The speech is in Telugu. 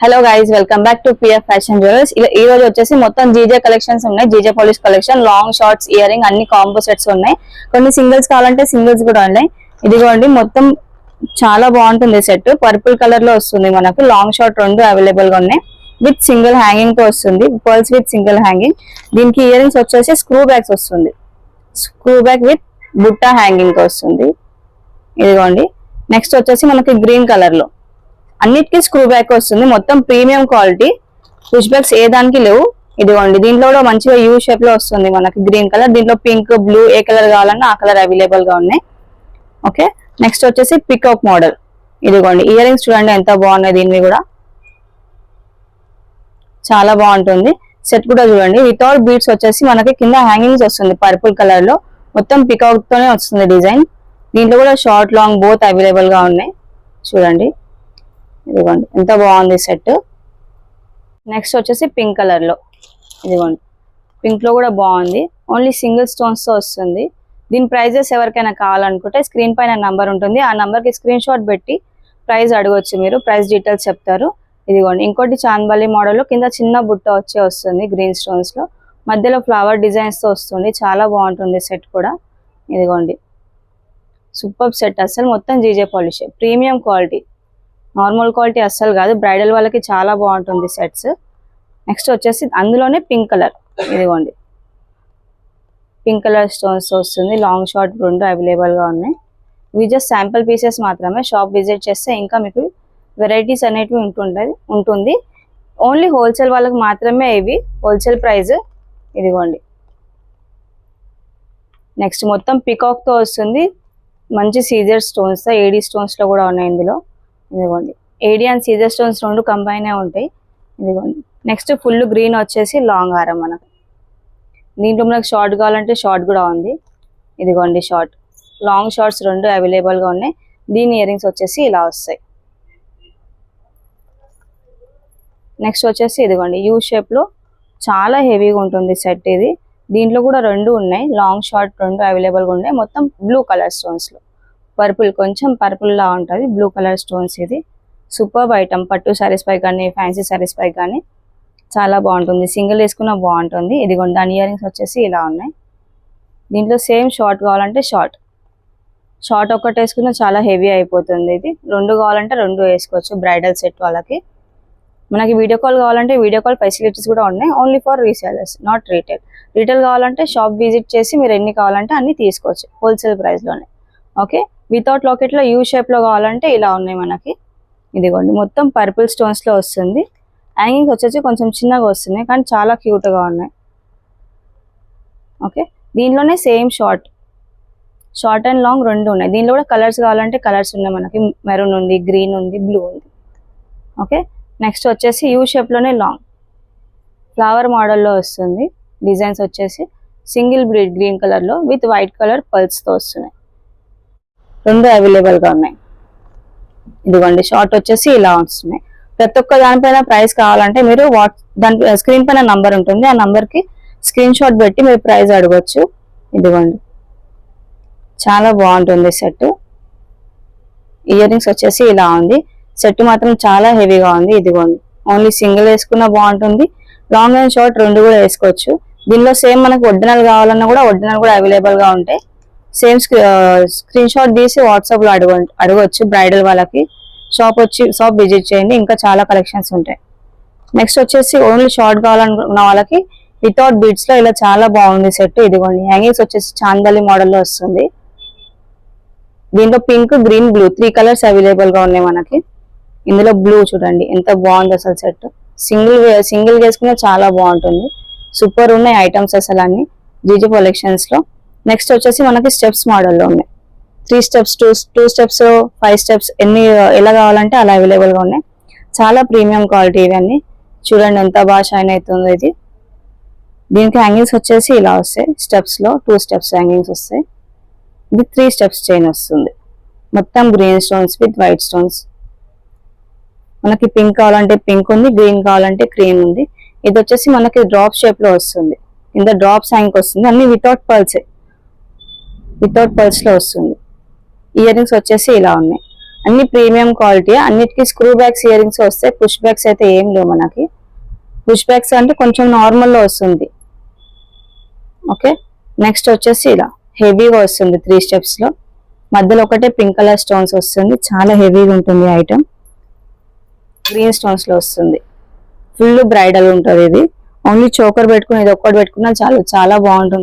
Hello guys, welcome back to PF fashion jewellers. ఈ రోజు వచ్చేసి మొత్తం జీజే కలెక్షన్స్ ఉన్నాయి. GJ polish collection, long shorts, ear ring అన్ని కాంబో సెట్స్ ఉన్నాయి. కొన్ని సింగిల్స్ కావాలంటే సింగిల్స్ కూడా ఉన్నాయి. ఇదిగోండి, మొత్తం చాలా బాగుంటుంది సెట్. పర్పుల్ కలర్ లో వస్తుంది మనకు. లాంగ్ షార్ట్ రెండు అవైలబుల్ గా ఉన్నాయి. విత్ సింగిల్ హ్యాంగింగ్ తో వస్తుంది. Pearls with single hanging. దీనికి ఇయర్ రింగ్స్ వచ్చేసి స్క్రూ బ్యాగ్స్ వస్తుంది. Screw bag with Butta hanging తో వస్తుంది. ఇదిగోండి, నెక్స్ట్ వచ్చేసి మనకి గ్రీన్ కలర్ లో అన్నిటికీ స్క్రూ బ్యాక్ వస్తుంది. మొత్తం ప్రీమియం క్వాలిటీ. పుష్ బ్యాగ్స్ ఏ దానికి లేవు. ఇదిగోండి, దీంట్లో కూడా మంచిగా యూ షేప్ లో వస్తుంది మనకి. గ్రీన్ కలర్, దీంట్లో పింక్, బ్లూ ఏ కలర్ కావాలన్నా ఆ కలర్ అవైలబుల్ గా ఉన్నాయి. ఓకే, నెక్స్ట్ వచ్చేసి పికాక్ మోడల్. ఇదిగోండి, ఇయర్ రింగ్స్ చూడండి ఎంత బాగున్నాయి. దీనివి కూడా చాలా బాగుంటుంది. సెట్ కూడా చూడండి, వితౌట్ బీడ్స్ వచ్చేసి మనకి కింద హ్యాంగింగ్స్ వస్తుంది. పర్పుల్ కలర్ లో మొత్తం పికాక్ తోనే వస్తుంది డిజైన్. దీంట్లో కూడా షార్ట్ లాంగ్ బోత్ అవైలబుల్ గా ఉన్నాయి. చూడండి, ఇదిగోండి ఎంత బాగుంది సెట్. నెక్స్ట్ వచ్చేసి పింక్ కలర్ లో. ఇదిగోండి, పింక్ లో కూడా బాగుంది. ఓన్లీ సింగిల్ స్టోన్స్ తో వస్తుంది. దీని ప్రైజెస్ ఎవరికైనా కావాలనుకుంటే స్క్రీన్ పైన నంబర్ ఉంటుంది. ఆ నంబర్ కి స్క్రీన్ షాట్ పెట్టి ప్రైస్ అడగొచ్చు. మీరు ప్రైస్ డీటెయిల్స్ చెప్తారు. ఇదిగోండి, ఇంకోటి చాందబల్లి మోడల్ లో కింద చిన్న బుట్ట వస్తుంది గ్రీన్ స్టోన్స్ లో. మధ్యలో ఫ్లవర్ డిజైన్స్ తో వస్తుంది. చాలా బాగుంటుంది సెట్ కూడా. ఇదిగోండి, సూపర్ సెట్. అసలు మొత్తం GJ polish, premium quality, normal quality అస్సలు కాదు. బ్రైడల్ వాళ్ళకి చాలా బాగుంటుంది సెట్స్. నెక్స్ట్ వచ్చేసి అందులోనే పింక్ కలర్. ఇదిగోండి, పింక్ కలర్ స్టోన్స్ వస్తుంది. లాంగ్ షార్ట్ రెండు అవైలబుల్ గా ఉన్నాయి. ఇవి జస్ట్ శాంపుల్ పీసెస్ మాత్రమే. షాప్ విజిట్ చేస్తే ఇంకా మీకు వెరైటీస్ అనేటివి ఉంటుంది. ఓన్లీ హోల్సేల్ వాళ్ళకి మాత్రమే ఇవి, హోల్సేల్ ప్రైస్. ఇదిగోండి, నెక్స్ట్ మొత్తం పికాక్ తో వస్తుంది. మంచి సీజర్ స్టోన్స్, ఏడీ స్టోన్స్ లో కూడా ఉన్నాయి ఇందులో. ఇదిగోండి, ఏడీ అండ్ సీజర్ స్టోన్స్ రెండు కంబైన్ ఉంటాయి. ఇదిగోండి, నెక్స్ట్ ఫుల్ గ్రీన్ వచ్చేసి లాంగ్ హారం మనకు. దీంట్లో మనకు షార్ట్ కావాలంటే షార్ట్ కూడా ఉంది. ఇదిగోండి, షార్ట్ లాంగ్ షార్ట్స్ రెండు అవైలబుల్ గా ఉన్నాయి. దీని ఇయర్ రింగ్స్ వచ్చేసి ఇలా వస్తాయి. నెక్స్ట్ వచ్చేసి ఇదిగోండి, యూ షేప్ లో చాలా హెవీగా ఉంటుంది సెట్ ఇది. దీంట్లో కూడా రెండు ఉన్నాయి. లాంగ్ షార్ట్ రెండు అవైలబుల్ గా ఉన్నాయి. మొత్తం బ్లూ కలర్ స్టోన్స్ లో, పర్పుల్ కొంచెం పర్పుల్ లా ఉంటుంది. Blue colour stones. ఇది సూపర్ ఐటమ్. పట్టు సారీస్ పై కానీ ఫ్యాన్సీ సారీస్ పై కానీ చాలా బాగుంటుంది. సింగిల్ వేసుకున్నా బాగుంటుంది. ఇదిగోండి, దాని ఇయర్ రింగ్స్ వచ్చేసి ఇలా ఉన్నాయి. దీంట్లో సేమ్ షార్ట్ కావాలంటే షార్ట్ ఒక్కటి వేసుకున్నా చాలా హెవీ అయిపోతుంది. ఇది రెండు కావాలంటే రెండు వేసుకోవచ్చు బ్రైడల్ సెట్ వాళ్ళకి. మనకి వీడియో కాల్ కావాలంటే వీడియో కాల్ ఫెసిలిటీస్ కూడా ఉన్నాయి. Only for resellers, not retail. Retail కావాలంటే షాప్ విజిట్ చేసి మీరు ఎన్ని కావాలంటే అన్ని తీసుకోవచ్చు హోల్సేల్ ప్రైస్ లోనే. ఓకే, వితౌట్ లాకెట్ లో యూ షేప్ లో కావాలంటే ఇలా ఉన్నాయి మనకి. ఇదిగోండి, మొత్తం పర్పుల్ స్టోన్స్ లో వస్తుంది. హ్యాంగింగ్స్ వచ్చేసి కొంచెం చిన్నగా వస్తున్నాయి కానీ చాలా క్యూట్ గా ఉన్నాయి. ఓకే, దీనిలోనే సేమ్ షార్ట్ అండ్ లాంగ్ రెండు ఉన్నాయి. దీనిలో కూడా కలర్స్ కావాలంటే కలర్స్ ఉన్నాయి మనకి. మెరూన్ ఉంది, గ్రీన్ ఉంది, బ్లూ ఉంది. ఓకే, నెక్స్ట్ వచ్చేసి యూ షేప్ లోనే లాంగ్ ఫ్లవర్ మోడల్లో వస్తుంది. డిజైన్స్ వచ్చేసి సింగిల్ బ్రీడ్ గ్రీన్ కలర్ లో విత్ వైట్ కలర్ పల్స్ తో వస్తున్నాయి. రెండు అవైలబుల్ గా ఉన్నాయి. ఇదిగోండి, షార్ట్ వచ్చేసి ఇలా వస్తున్నాయి. ప్రతి ఒక్క దానిపైన ప్రైస్ కావాలంటే మీరు దాని స్క్రీన్ పైన నంబర్ ఉంటుంది. ఆ నంబర్ కి స్క్రీన్ షాట్ పెట్టి మీరు ప్రైస్ అడగొచ్చు. ఇదిగోండి, చాలా బాగుంటుంది సెట్. ఇయర్ రింగ్స్ వచ్చేసి ఇలా ఉంది. సెట్ మాత్రం చాలా హెవీగా ఉంది. ఇదిగోండి, ఓన్లీ సింగిల్ వేసుకున్నా బాగుంటుంది. లాంగ్ అండ్ షార్ట్ రెండు కూడా వేసుకోవచ్చు. దీనిలో సేమ్ మనకు ఒరిజినల్ కావాలన్నా కూడా ఒరిజినల్ కూడా అవైలబుల్ గా ఉంటాయి. సేమ్ స్క్రీన్ షాట్ తీసి వాట్సాప్ లో అడగొచ్చు బ్రైడల్ వాళ్ళకి. షాప్ విజిట్ చేయండి, ఇంకా చాలా కలెక్షన్స్ ఉంటాయి. నెక్స్ట్ వచ్చేసి ఓన్లీ షార్ట్ కావాలనుకున్న వాళ్ళకి వితౌట్ బీడ్స్ లో ఇలా చాలా బాగుంది సెట్. ఇదిగోండి, హ్యాంగింగ్స్ వచ్చేసి చాందబల్లి మోడల్ లో వస్తుంది. దీంట్లో pink, green, blue 3 colours available గా ఉన్నాయి మనకి. ఇందులో బ్లూ చూడండి ఎంత బాగుంది అసలు సెట్. సింగిల్ వేసుకున్నా చాలా బాగుంటుంది. సూపర్ ఉన్నాయి ఐటమ్స్ అసలు అన్ని జీజే కలెక్షన్స్ లో. నెక్స్ట్ వచ్చేసి మనకి స్టెప్స్ మోడల్లో ఉన్నాయి. 3 స్టెప్స్, 2 స్టెప్స్, 5 స్టెప్స్ ఎలా కావాలంటే అలా అవైలబుల్ గా ఉన్నాయి. చాలా ప్రీమియం క్వాలిటీ ఇవన్నీ. చూడండి ఎంత బాగా షైన్ అవుతుందో ఇది. దీనికి హ్యాంగింగ్స్ వచ్చేసి ఇలా వస్తాయి. స్టెప్స్ లో 2 స్టెప్స్ హ్యాంగింగ్స్ వస్తాయి. ఇది 3 స్టెప్స్ చైన్ వస్తుంది. మొత్తం green stones with white stones. మనకి పింక్ కావాలంటే పింక్ ఉంది, గ్రీన్ కావాలంటే గ్రీన్ ఉంది. ఇది వచ్చేసి మనకి డ్రాప్ షేప్ లో వస్తుంది. కింద డ్రాప్స్ హ్యాంగ్ వస్తుంది. అన్ని వితౌట్ పర్ల్స్ లో వస్తుంది. ఇయర్ రింగ్స్ వచ్చేసి ఇలా ఉన్నాయి. అన్ని ప్రీమియం క్వాలిటీ, అన్నిటికీ స్క్రూ బ్యాగ్స్ ఇయర్ రింగ్స్ వస్తాయి. పుష్ బ్యాగ్స్ అయితే ఏం లేవు మనకి. పుష్ బ్యాగ్స్ అంటే కొంచెం నార్మల్ లో వస్తుంది. ఓకే, నెక్స్ట్ వచ్చేసి ఇలా హెవీగా వస్తుంది 3 స్టెప్స్ లో. మధ్యలో ఒకటే పింక్ కలర్ స్టోన్స్ వస్తుంది, చాలా హెవీగా ఉంటుంది ఐటమ్. గ్రీన్ స్టోన్స్ లో వస్తుంది, ఫుల్ బ్రైడల్ ఉంటుంది ఇది. ఓన్లీ చోకర్ పెట్టుకుని ఇది ఒక్కటి పెట్టుకున్నా చాలు, చాలా బాగుంటుంది.